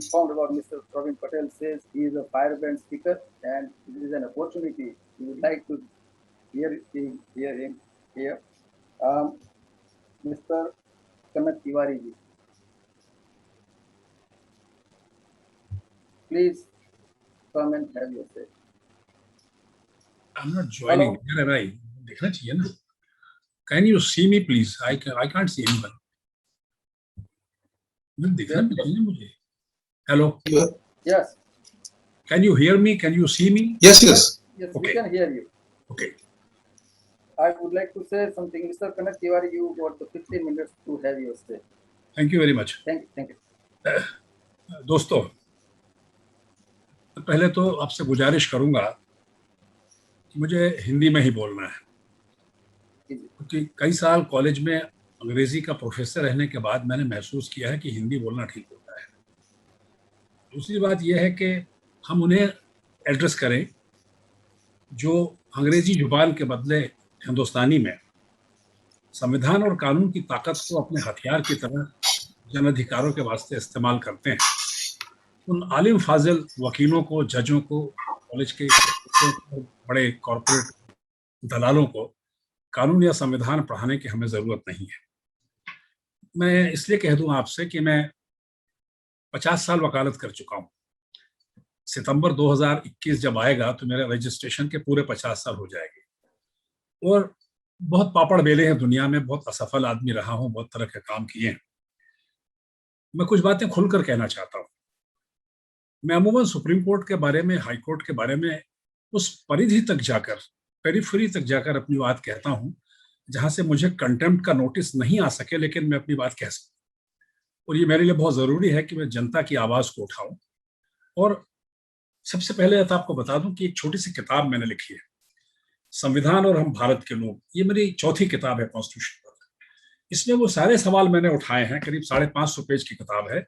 informed about Mr. Praveen Patel says he is a firebrand speaker and this is an opportunity. We would like to hear him here. Mr. Kanak Tiwari ji, please come and have your say. I'm not joining. Where am I? देखना चाहिए ना. Can you see me, please? I can't see anyone. देखना चाहिए मुझे. Hello. Yes. Can you hear me? Can you see me? Yes. Yes, Okay. we can hear you. Okay. I would like to say something. Mr. Kanak Tiwari, you got the 15 minutes to have your say. Thank you very much. Thank you. दोस्तों, पहले तो आपसे गुजारिश करूंगा कि मुझे हिंदी में ही बोलना है, क्योंकि कई साल कॉलेज में अंग्रेजी का प्रोफेसर रहने के बाद मैंने महसूस किया है कि हिंदी बोलना ठीक होता है. दूसरी बात यह है कि हम उन्हें एड्रेस करें जो अंग्रेजी जुबान के बदले हिंदुस्तानी में संविधान और कानून की ताकत को अपने हथियार की तरह जन अधिकारों के वास्ते इस्तेमाल करते हैं. उन आलिम फाजिल वकीलों को, जजों को, कॉलेज के बड़े कॉर्पोरेट दलालों को कानून या संविधान पढ़ाने की हमें ज़रूरत नहीं है. मैं इसलिए कह दूं आपसे कि मैं 50 साल वकालत कर चुका हूं. सितंबर 2021 जब आएगा तो मेरे रजिस्ट्रेशन के पूरे 50 साल हो जाएंगे. और बहुत पापड़ बेले हैं दुनिया में, बहुत असफल आदमी रहा हूं, बहुत तरह के काम किए हैं. मैं कुछ बातें खुलकर कहना चाहता हूं. मैं अमूमन सुप्रीम कोर्ट के बारे में, हाई कोर्ट के बारे में उस परिधि तक जाकर, पेरिफेरी तक जाकर अपनी बात कहता हूं जहां से मुझे कंटेम्प्ट का नोटिस नहीं आ सके, लेकिन मैं अपनी बात कह सकूं. और ये मेरे लिए बहुत ज़रूरी है कि मैं जनता की आवाज़ को उठाऊं. और सबसे पहले तो आपको बता दूं कि एक छोटी सी किताब मैंने लिखी है, संविधान और हम भारत के लोग. ये मेरी चौथी किताब है कॉन्स्टिट्यूशन पर. इसमें वो सारे सवाल मैंने उठाए हैं. करीब 550 पेज की किताब है,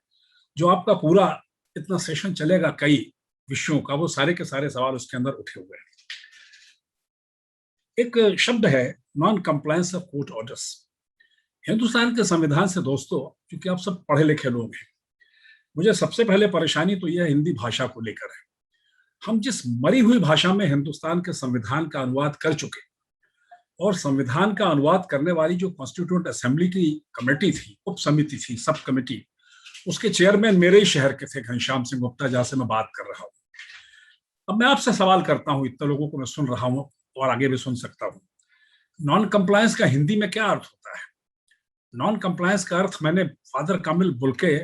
जो आपका पूरा इतना सेशन चलेगा कई विषयों का, वो सारे के सारे सवाल उसके अंदर उठे हुए हैं. एक शब्द है non compliance of court orders. Hindustan के संविधान से दोस्तों, क्योंकि आप सब पढ़े लिखे लोग हैं, मुझे सबसे पहले परेशानी तो यह हिंदी भाषा को लेकर है. हम जिस मरी हुई भाषा में हिंदुस्तान के संविधान का अनुवाद कर चुके, और संविधान का अनुवाद करने वाली जो कॉन्स्टिट्यूएंट असेंबली की कमेटी थी, उप समिति थी, सब कमेटी, उसके चेयरमैन मेरे ही शहर के थे, घनश्याम सिंह गुप्ता, जहां से मैं बात कर रहा हूं. अब मैं आपसे सवाल करता हूं, इतने लोगों को मैं सुन रहा हूं और आगे भी सुन सकता हूं, नॉन कंप्लायंस का हिंदी में क्या अर्थ होता है? नॉन कंप्लायंस का अर्थ, मैंने फादर कामिल बुल्के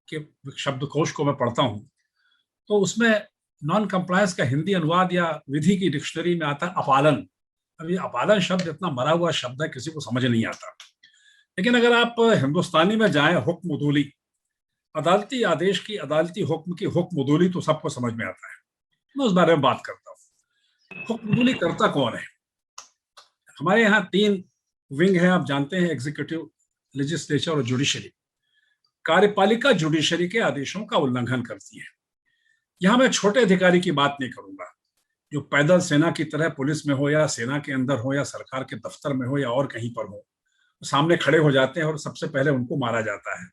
के शब्दकोश को मैं पढ़ता हूं, तो उसमें नॉन कंप्लायंस का हिंदी अनुवाद या विधि की डिक्शनरी में आता है अपालन. अब ये अपालन शब्द इतना मरा हुआ शब्द है, किसी को समझ नहीं आता. लेकिन अगर आप हिंदुस्तानी में जाएं, हुक्म उदूली, अदालती आदेश की, अदालती हुक्म की हुक्म उदूली, तो सबको समझ में आता है. मैं उस बारे में बात करता हूँ. हुक्म उदूली करता कौन है? हमारे यहाँ 3 विंग है, आप जानते हैं, एग्जीक्यूटिव, लेजिस्लेचर और जुडिशरी. कार्यपालिका जुडिशरी के आदेशों का उल्लंघन करती है. यहां मैं छोटे अधिकारी की बात नहीं करूंगा, जो पैदल सेना की तरह पुलिस में हो या सेना के अंदर हो या सरकार के दफ्तर में हो या और कहीं पर हो, सामने खड़े हो जाते हैं और सबसे पहले उनको मारा जाता है.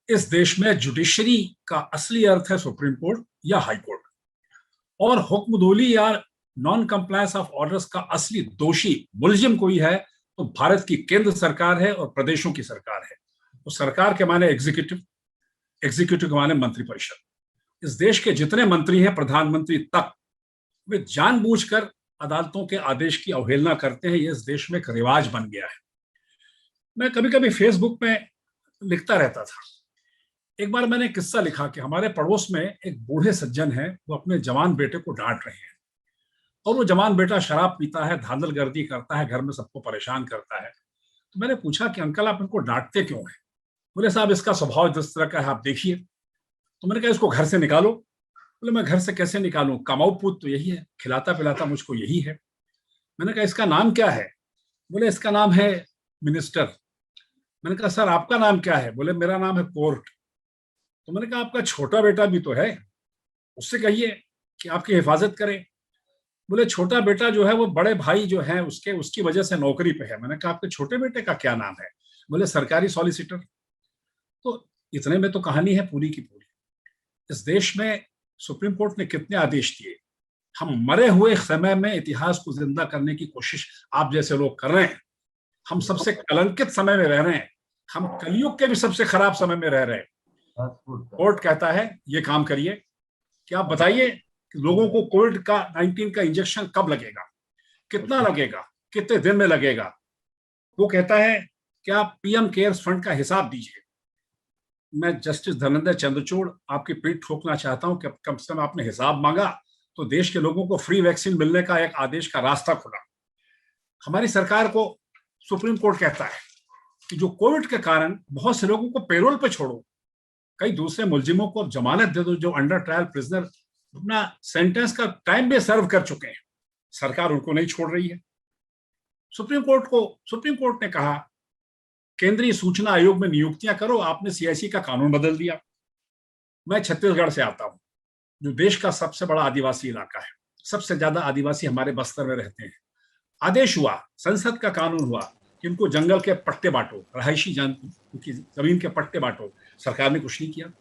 इस देश में जुडिशरी का असली अर्थ है सुप्रीम कोर्ट या हाई कोर्ट. और हुक्मदोली या नॉन कंप्लायंस ऑफ ऑर्डर्स का असली दोषी, मुलजिम कोई है, तो भारत की केंद्र सरकार है और प्रदेशों की सरकार है. तो सरकार के माने एग्जीक्यूटिव, एग्जीक्यूटिव के माने मंत्रिपरिषद. इस देश के जितने मंत्री हैं, प्रधानमंत्री तक, वे जानबूझकर अदालतों के आदेश की अवहेलना करते हैं. ये इस देश में एक रिवाज बन गया है. मैं कभी कभी फेसबुक में लिखता रहता था. एक बार मैंने किस्सा लिखा कि हमारे पड़ोस में एक बूढ़े सज्जन हैं, वो अपने जवान बेटे को डांट रहे हैं, और वो जवान बेटा शराब पीता है, धांधलगर्दी करता है, घर में सबको परेशान करता है. तो मैंने पूछा कि अंकल, आप इनको डांटते क्यों हैं? बोले, साहब इसका स्वभाव जिस तरह का है आप देखिए. तो मैंने कहा, इसको घर से निकालो. बोले, मैं घर से कैसे निकालूं? कमाऊ पूत तो यही है, खिलाता पिलाता मुझको यही है. मैंने कहा, इसका नाम क्या है? बोले, इसका नाम है मिनिस्टर. मैंने कहा, सर आपका नाम क्या है? बोले, मेरा नाम है कोर्ट. तो मैंने कहा, आपका छोटा बेटा भी तो है, उससे कहिए कि आपकी हिफाजत करे. बोले, छोटा बेटा जो है वो बड़े भाई जो है उसकी वजह से नौकरी पे है. मैंने कहा, आपके छोटे बेटे का क्या नाम है? बोले, सरकारी सॉलिसिटर. तो इतने में तो कहानी है पूरी की पूरी. इस देश में सुप्रीम कोर्ट ने कितने आदेश दिए। हम मरे हुए समय में इतिहास को जिंदा करने की कोशिश आप जैसे लोग कर रहे हैं। हम सबसे कलंकित समय में रह रहे हैं, हम कलयुग के भी सबसे खराब समय में रह रहे हैं। कोर्ट कहता है ये काम करिए, कि आप बताइए कि लोगों को कोविड का 19 का इंजेक्शन कब लगेगा, कितना लगेगा, कितने दिन में लगेगा। वो कहता है कि आप पीएम केयर्स फंड का हिसाब दीजिए। मैं जस्टिस धर्मेंद्र चंद्रचूड़ आपकी पीठ ठोकना चाहता हूं कि कम से कम आपने हिसाब मांगा तो देश के लोगों को फ्री वैक्सीन मिलने का एक आदेश का रास्ता खुला। हमारी सरकार को सुप्रीम कोर्ट कहता है कि जो कोविड के कारण बहुत से लोगों को पेरोल पे छोड़ो, कई दूसरे मुलजिमों को जमानत दे दो जो अंडर ट्रायल प्रिजनर अपना सेंटेंस का टाइम भी सर्व कर चुके हैं, सरकार उनको नहीं छोड़ रही है। सुप्रीम कोर्ट ने कहा केंद्रीय सूचना आयोग में नियुक्तियां करो, आपने सीआईसी का कानून बदल दिया। मैं छत्तीसगढ़ से आता हूं, जो देश का सबसे बड़ा आदिवासी इलाका है, सबसे ज्यादा आदिवासी हमारे बस्तर में रहते हैं। आदेश हुआ, संसद का कानून हुआ कि उनको जंगल के पट्टे बांटो, रहायशी जमीन के पट्टे बांटो। सरकार ने कुछ नहीं किया।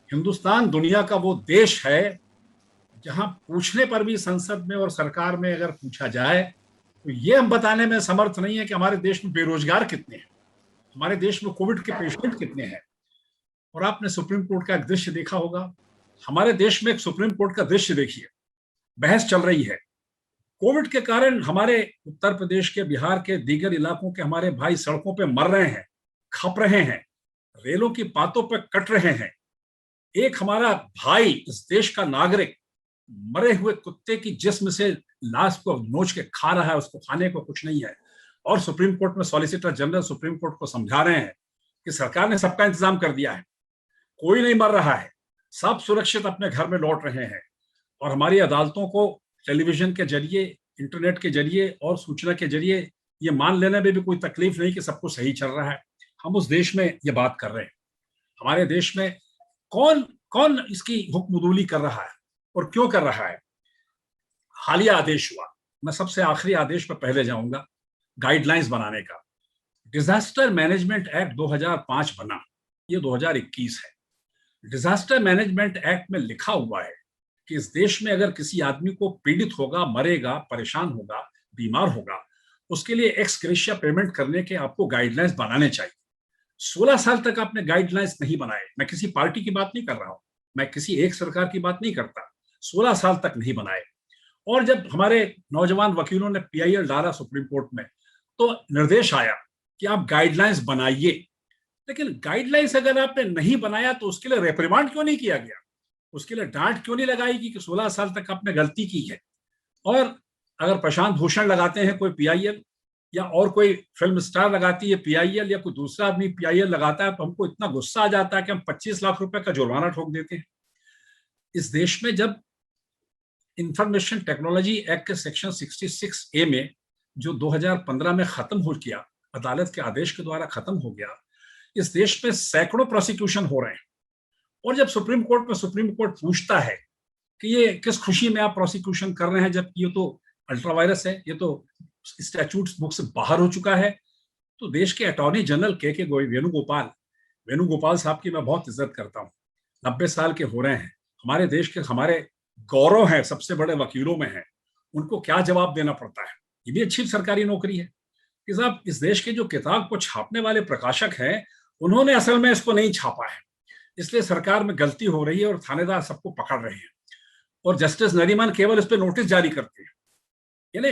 हिंदुस्तान दुनिया का वो देश है जहां पूछने पर भी संसद में और सरकार में अगर पूछा जाए तो ये हम बताने में समर्थ नहीं है कि हमारे देश में बेरोजगार कितने हैं, हमारे देश में कोविड के पेशेंट कितने हैं। और आपने सुप्रीम कोर्ट का एक दृश्य देखा होगा, हमारे देश में एक सुप्रीम कोर्ट का दृश्य देखिए, बहस चल रही है। कोविड के कारण हमारे उत्तर प्रदेश के, बिहार के, दीगर इलाकों के हमारे भाई सड़कों पे मर रहे हैं, खप रहे हैं, रेलों की पातों पर कट रहे हैं। एक हमारा भाई, इस देश का नागरिक, मरे हुए कुत्ते की जिस्म से लाश को नोच के खा रहा है, उसको खाने को कुछ नहीं है। और सुप्रीम कोर्ट में सॉलिसिटर जनरल सुप्रीम कोर्ट को समझा रहे हैं कि सरकार ने सबका इंतजाम कर दिया है, कोई नहीं मर रहा है, सब सुरक्षित अपने घर में लौट रहे हैं। और हमारी अदालतों को टेलीविजन के जरिए, इंटरनेट के जरिए और सूचना के जरिए ये मान लेने में भी कोई तकलीफ नहीं कि सब कुछ सही चल रहा है। हम उस देश में ये बात कर रहे हैं। हमारे देश में कौन कौन इसकी हुक्मदुली कर रहा है और क्यों कर रहा है। हालिया आदेश हुआ, मैं सबसे आखिरी आदेश पर पहले जाऊंगा, गाइडलाइंस बनाने का। डिजास्टर मैनेजमेंट एक्ट 2005 बना, ये 2021 है। डिजास्टर मैनेजमेंट एक्ट में लिखा हुआ है कि इस देश में अगर किसी आदमी को पीड़ित होगा, मरेगा, परेशान होगा, बीमार होगा, उसके लिए एक्स ग्रेशिया पेमेंट करने के आपको गाइडलाइंस बनाने चाहिए। 16 साल तक आपने गाइडलाइंस नहीं बनाए। मैं किसी पार्टी की बात नहीं कर रहा हूं, मैं किसी एक सरकार की बात नहीं करता। 16 साल तक नहीं बनाए। और जब हमारे नौजवान वकीलों ने पीआईएल डाला सुप्रीम कोर्ट में, तो निर्देश आया कि आप गाइडलाइंस बनाइए। लेकिन गाइडलाइंस अगर आपने नहीं बनाया तो उसके लिए रेप्रिमांड क्यों नहीं किया गया, उसके लिए डांट क्यों नहीं लगाई कि 16 साल तक आपने गलती की है। और अगर प्रशांत भूषण लगाते हैं कोई पीआईएल, या और कोई फिल्म स्टार लगाती है पीआईएल, या कोई दूसरा आदमी पीआईएल लगाता है, तो हमको इतना गुस्सा आ जाता है कि हम 25 लाख रुपए का जुर्माना ठोक देते हैं। इस देश में जब इंफॉर्मेशन टेक्नोलॉजी एक्ट के सेक्शन 66A में, जो 2015 में खत्म हो गया, अदालत के आदेश के द्वारा खत्म हो गया, इस देश में सैकड़ों प्रोसिक्यूशन हो रहे हैं। और जब सुप्रीम कोर्ट पूछता है कि ये किस खुशी में आप प्रोसिक्यूशन कर रहे हैं, जब ये तो अल्ट्रा वायरस है, ये तो स्टैट्यूट बुक से बाहर हो चुका है, तो देश के अटॉर्नी जनरल के वेणुगोपाल साहब की मैं बहुत इज्जत करता हूँ, 90 साल के हो रहे हैं, हमारे देश के हमारे गौरव हैं, सबसे बड़े वकीलों में हैं, उनको क्या जवाब देना पड़ता है। ये भी अच्छी सरकारी नौकरी है कि साहब इस देश के जो किताब को छापने वाले प्रकाशक हैं, उन्होंने असल में इसको नहीं छापा है, इसलिए सरकार में गलती हो रही है और थानेदार सबको पकड़ रहे हैं। और जस्टिस नरीमन केवल इस पर नोटिस जारी करते हैं। यानी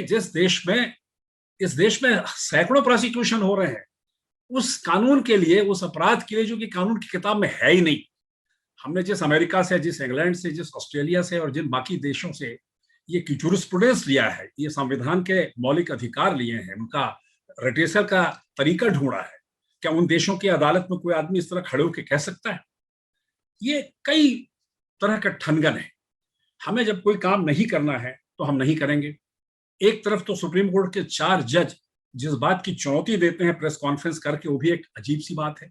इस देश में सैकड़ों प्रोसिक्यूशन हो रहे हैं उस कानून के लिए, उस अपराध के लिए जो कि कानून की किताब में है ही नहीं। हमने जिस अमेरिका से, जिस इंग्लैंड से, जिस ऑस्ट्रेलिया से और जिन बाकी देशों से ये जूरिस्प्रूडेंस लिया है, ये संविधान के मौलिक अधिकार लिए हैं, उनका रटेसर का तरीका ढूंढा है, क्या उन देशों की अदालत में कोई आदमी इस तरह खड़े होकर कह सकता है? ये कई तरह का ठनगन है। हमें जब कोई काम नहीं करना है तो हम नहीं करेंगे। एक तरफ तो सुप्रीम कोर्ट के 4 जज जिस बात की चुनौती देते हैं प्रेस कॉन्फ्रेंस करके, वो भी एक अजीब सी बात है।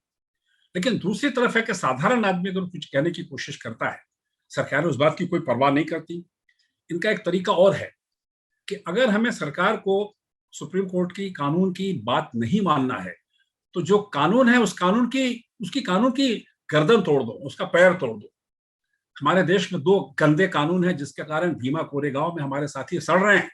लेकिन दूसरी तरफ है कि साधारण आदमी अगर कुछ कहने की कोशिश करता है, सरकार उस बात की कोई परवाह नहीं करती। इनका एक तरीका और है कि अगर हमें सरकार को सुप्रीम कोर्ट की कानून की बात नहीं मानना है, तो जो कानून है उसकी कानून की गर्दन तोड़ दो, उसका पैर तोड़ दो। हमारे देश में 2 गंदे कानून हैं जिसके कारण भीमा कोरेगांव में हमारे साथी सड़ रहे हैं।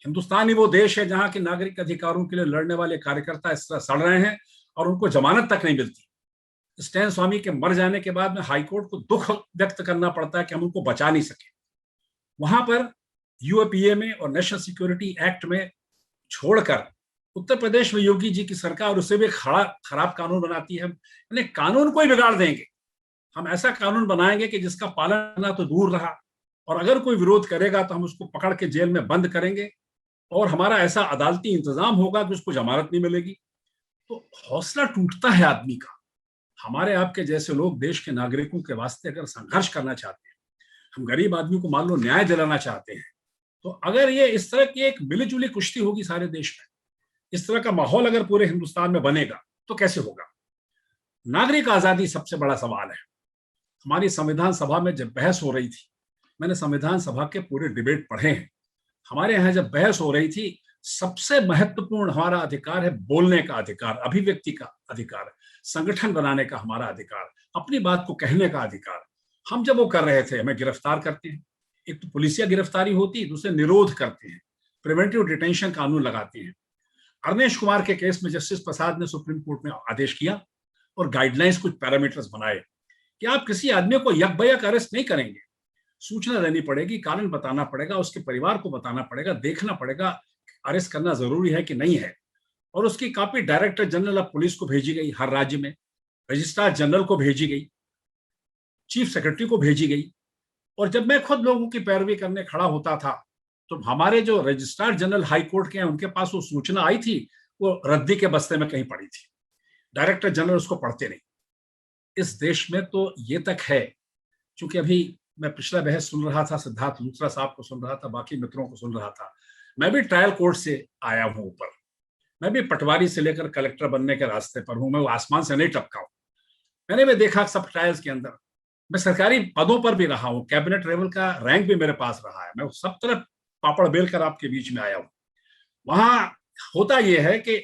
हिंदुस्तान ही वो देश है जहां के नागरिक अधिकारों के लिए लड़ने वाले कार्यकर्ता इस तरह सड़ रहे हैं और उनको जमानत तक नहीं मिलती। स्टैन स्वामी के मर जाने के बाद में हाईकोर्ट को दुख व्यक्त करना पड़ता है कि हम उनको बचा नहीं सके। वहां पर यूएपीए में और नेशनल सिक्योरिटी एक्ट में छोड़कर उत्तर प्रदेश में योगी जी की सरकार उसे भी खराब कानून बनाती है। यानी कानून को ही बिगाड़ देंगे। हम ऐसा कानून बनाएंगे कि जिसका पालन करना तो दूर रहा, और अगर कोई विरोध करेगा तो हम उसको पकड़ के जेल में बंद करेंगे, और हमारा ऐसा अदालती इंतजाम होगा कि उसको जमानत नहीं मिलेगी। तो हौसला टूटता है आदमी का। हमारे आपके जैसे लोग देश के नागरिकों के वास्ते अगर संघर्ष करना चाहते हैं, हम गरीब आदमी को मान लो न्याय दिलाना चाहते हैं, तो अगर ये इस तरह की एक मिलीजुली कुश्ती होगी सारे देश में, इस तरह का माहौल अगर पूरे हिंदुस्तान में बनेगा तो कैसे होगा। नागरिक आजादी सबसे बड़ा सवाल है। हमारी संविधान सभा में जब बहस हो रही थी, मैंने संविधान सभा के पूरे डिबेट पढ़े हैं। हमारे यहाँ जब बहस हो रही थी, सबसे महत्वपूर्ण हमारा अधिकार है बोलने का अधिकार, अभिव्यक्ति का अधिकार, संगठन बनाने का हमारा अधिकार, अपनी बात को कहने का अधिकार। हम जब वो कर रहे थे, हमें गिरफ्तार करते हैं। एक तो पुलिसिया गिरफ्तारी होती है, दूसरे निरोध करते हैं, प्रिवेंटिव डिटेंशन कानून लगाते हैं। अरनेश कुमार के केस में जस्टिस प्रसाद ने सुप्रीम कोर्ट में आदेश किया और गाइडलाइंस, कुछ पैरामीटर्स बनाए कि आप किसी आदमी को यकबयक अरेस्ट नहीं करेंगे, सूचना देनी पड़ेगी, कारण बताना पड़ेगा, उसके परिवार को बताना पड़ेगा, देखना पड़ेगा अरेस्ट करना जरूरी है कि नहीं है। और उसकी copy director general of police को भेजी गई, हर राज्य में रजिस्ट्रार जनरल को भेजी गई, चीफ सेक्रेटरी को भेजी गई। और जब मैं खुद लोगों की पैरवी करने खड़ा होता था, तो हमारे जो रजिस्ट्रार जनरल हाई कोर्ट के हैं, उनके पास वो सूचना आई थी, वो रद्दी के बस्ते में कहीं पड़ी थी। डायरेक्टर जनरल उसको पढ़ते नहीं। इस देश में तो ये तक है, क्योंकि अभी मैं पिछला बहस सुन रहा था, सिद्धार्थ लूथरा साहब को सुन रहा था, बाकी मित्रों को सुन रहा था। मैं भी ट्रायल कोर्ट से आया हूं ऊपर, मैं भी पटवारी से लेकर कलेक्टर बनने के रास्ते पर हूं। मैं वो आसमान से नहीं टपका हूं। मैंने भी देखा सब ट्रायल्स के अंदर, मैं सरकारी पदों पर भी रहा हूं, कैबिनेट लेवल का रैंक भी मेरे पास रहा है। मैं सब तरफ पापड़ बेल कर आपके बीच में आया हूं। वहां होता यह है कि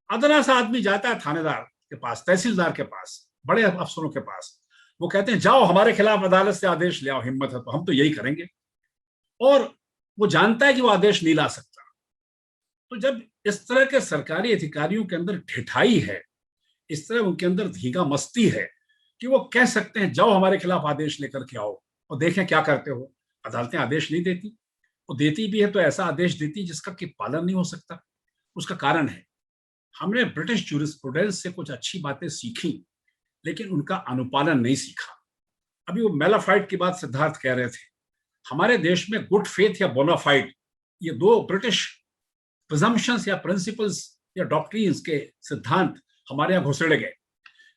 अदना सा आदमी जाता है थानेदार के पास, तहसीलदार के पास, बड़े अफसरों के पास, वो कहते हैं जाओ हमारे खिलाफ अदालत से आदेश ले आओ, हिम्मत है तो हम तो यही करेंगे। और वो जानता है कि वो आदेश नहीं ला सकता। तो जब इस तरह के सरकारी अधिकारियों के अंदर ढिठाई है, इस तरह उनके अंदर धींगा मस्ती है कि वो कह सकते हैं जाओ हमारे खिलाफ आदेश लेकर के आओ और देखें क्या करते हो। अदालतें आदेश नहीं देती, वो देती भी है तो ऐसा आदेश देती जिसका कि पालन नहीं हो सकता। उसका कारण है, हमने ब्रिटिश जूरिस्प्रूडेंस से कुछ अच्छी बातें सीखी, लेकिन उनका अनुपालन नहीं सीखा। अभी वो मेलाफाइड की बात सिद्धार्थ कह रहे थे। हमारे देश में गुड फेथ या बोनाफाइड, ये 2 ब्रिटिश प्रिजम्पशंस या प्रिंसिपल्स या डॉक्ट्रिन्स के सिद्धांत हमारे यहाँ घुसेड़े गए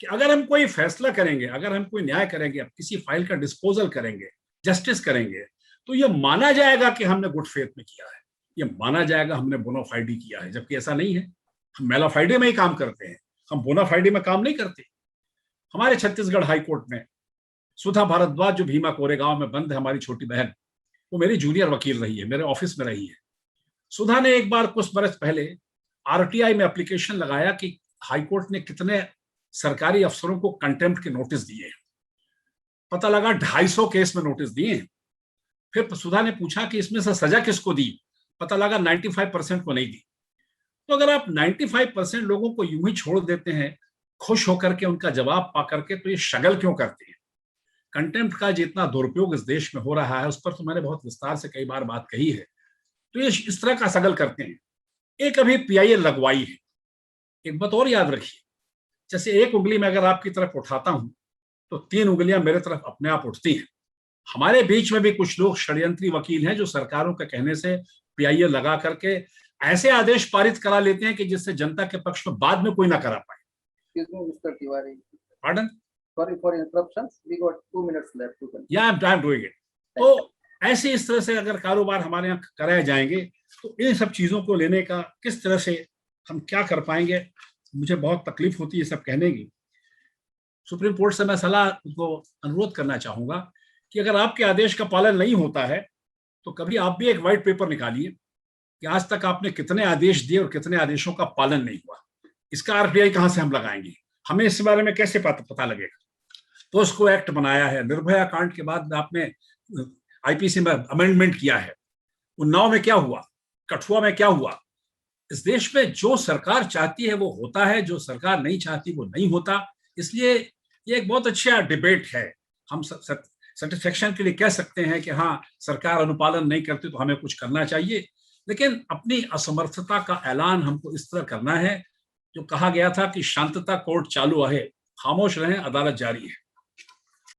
कि अगर हम कोई फैसला करेंगे, अगर हम कोई न्याय करेंगे, अब किसी फाइल का डिस्पोजल करेंगे, जस्टिस करेंगे, तो ये माना जाएगा कि हमने गुड फेथ में किया है, ये माना जाएगा हमने बोनाफाइडी किया है। जबकि ऐसा नहीं है, हम मेलाफाइडे में ही काम करते हैं, हम बोनाफाइडे में काम नहीं करते। हमारे छत्तीसगढ़ हाईकोर्ट में सुधा भारद्वाज, जो भीमा कोरेगांव में बंद है, हमारी छोटी बहन, वो मेरी जूनियर वकील रही है, मेरे ऑफिस में रही है। सुधा ने एक बार कुछ बरस पहले आरटीआई में एप्लीकेशन लगाया कि हाईकोर्ट ने कितने सरकारी अफसरों को कंटेम्प्ट के नोटिस दिए हैं। पता लगा 250 केस में नोटिस दिए हैं। फिर सुधा ने पूछा कि इसमें से सजा किसको दी, पता लगा 95% को नहीं दी। तो अगर आप 95% लोगों को यूं ही छोड़ देते हैं खुश होकर के, उनका जवाब पा करके, तो ये शगल क्यों करते हैं। कंटेम्प्ट का जितना दुरुपयोग इस देश में हो रहा है, उस पर तो मैंने बहुत विस्तार से कई बार बात कही है। तो ये इस तरह का शगल करते हैं। एक अभी पीआईएल लगवाई है। एक बात और याद रखिए, जैसे एक उंगली में अगर आपकी तरफ उठाता हूं तो 3 उंगलियां मेरे तरफ अपने आप उठती हैं। हमारे बीच में भी कुछ लोग षड्यंत्री वकील हैं जो सरकारों के कहने से पीआईएल लगा करके ऐसे आदेश पारित करा लेते हैं कि जिससे जनता के पक्ष में बाद में कोई ना करा पाए। Mr. Tiwari. Pardon? Sorry for interruptions. We got 2 minutes left to continue. Yeah, I'm doing it. तो ऐसे इस तरह से अगर कारोबार हमारे यहाँ कराए जाएंगे तो इन सब चीजों को लेने का किस तरह से हम क्या कर पाएंगे, मुझे बहुत तकलीफ होती है सब कहने की। सुप्रीम कोर्ट से मैं सलाह को अनुरोध करना चाहूंगा कि अगर आपके आदेश का पालन नहीं होता है तो कभी आप भी एक व्हाइट पेपर निकालिए कि आज तक आपने कितने आदेश दिए और कितने आदेशों का पालन नहीं हुआ। इसका आरटीआई कहां से हम लगाएंगे, हमें इस बारे में कैसे पता लगेगा। पोस्को एक्ट बनाया है, निर्भया कांड के बाद आपने आईपीसी में अमेंडमेंट किया है। उन्नाव में क्या हुआ, कठुआ में क्या हुआ। इस देश में जो सरकार चाहती है वो होता है, जो सरकार नहीं चाहती वो नहीं होता। इसलिए ये एक बहुत अच्छा डिबेट है। हम सेटिस्फेक्शन के लिए कह सकते हैं कि हाँ, सरकार अनुपालन नहीं करती तो हमें कुछ करना चाहिए, लेकिन अपनी असमर्थता का ऐलान हमको इस तरह करना है। जो कहा गया था कि शांतता कोर्ट चालू है, खामोश रहें अदालत जारी है।